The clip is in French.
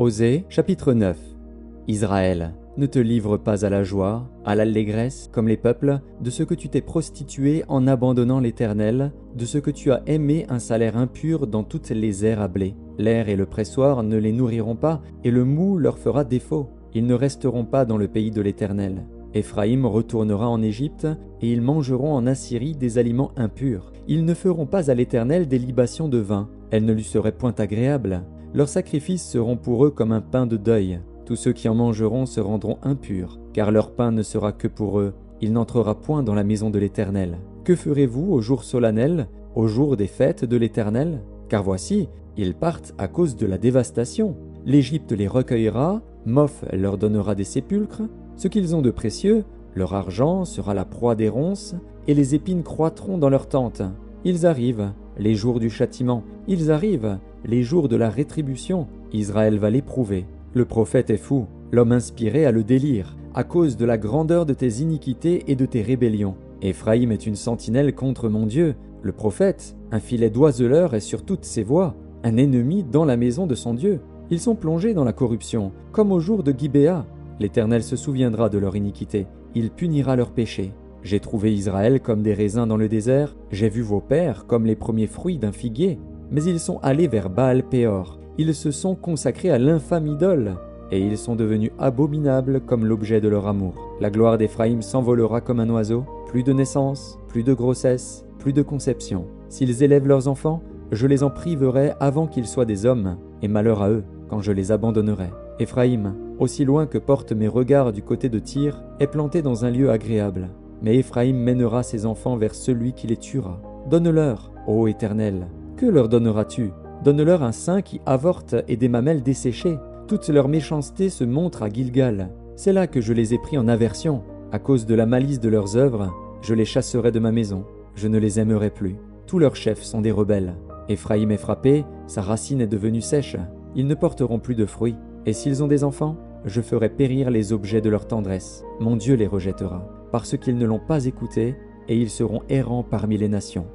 Osée, chapitre 9. Israël, ne te livre pas à la joie, à l'allégresse, comme les peuples, de ce que tu t'es prostitué en abandonnant l'Éternel, de ce que tu as aimé un salaire impur dans toutes les aires à blé. L'air et le pressoir ne les nourriront pas, et le mou leur fera défaut. Ils ne resteront pas dans le pays de l'Éternel. Éphraïm retournera en Égypte, et ils mangeront en Assyrie des aliments impurs. Ils ne feront pas à l'Éternel des libations de vin, elles ne lui seraient point agréables. Leurs sacrifices seront pour eux comme un pain de deuil. Tous ceux qui en mangeront se rendront impurs, car leur pain ne sera que pour eux. Il n'entrera point dans la maison de l'Éternel. Que ferez-vous au jour solennel, au jour des fêtes de l'Éternel? Car voici, ils partent à cause de la dévastation. L'Égypte les recueillera, Moph leur donnera des sépulcres. Ce qu'ils ont de précieux, leur argent sera la proie des ronces, et les épines croîtront dans leurs tentes. Ils arrivent, les jours du châtiment, ils arrivent, les jours de la rétribution. Israël va l'éprouver. Le prophète est fou, l'homme inspiré a le délire, à cause de la grandeur de tes iniquités et de tes rébellions. Éphraïm est une sentinelle contre mon Dieu, le prophète, un filet d'oiseleur est sur toutes ses voies, un ennemi dans la maison de son Dieu. Ils sont plongés dans la corruption, comme au jour de Gibéa. L'Éternel se souviendra de leur iniquité, il punira leurs péchés. J'ai trouvé Israël comme des raisins dans le désert, j'ai vu vos pères comme les premiers fruits d'un figuier. Mais ils sont allés vers Baal-Péor, ils se sont consacrés à l'infâme idole, et ils sont devenus abominables comme l'objet de leur amour. La gloire d'Éphraïm s'envolera comme un oiseau, plus de naissance, plus de grossesse, plus de conception. S'ils élèvent leurs enfants, je les en priverai avant qu'ils soient des hommes, et malheur à eux quand je les abandonnerai. Éphraïm, aussi loin que portent mes regards du côté de Tyr, est planté dans un lieu agréable. Mais Éphraïm mènera ses enfants vers celui qui les tuera. Donne-leur, ô Éternel. Que leur donneras-tu? Donne-leur un sein qui avorte et des mamelles desséchées. Toute leur méchanceté se montre à Gilgal. C'est là que je les ai pris en aversion. À cause de la malice de leurs œuvres, je les chasserai de ma maison. Je ne les aimerai plus. Tous leurs chefs sont des rebelles. Éphraïm est frappé, sa racine est devenue sèche. Ils ne porteront plus de fruits. Et s'ils ont des enfants, je ferai périr les objets de leur tendresse. Mon Dieu les rejettera, parce qu'ils ne l'ont pas écouté, et ils seront errants parmi les nations.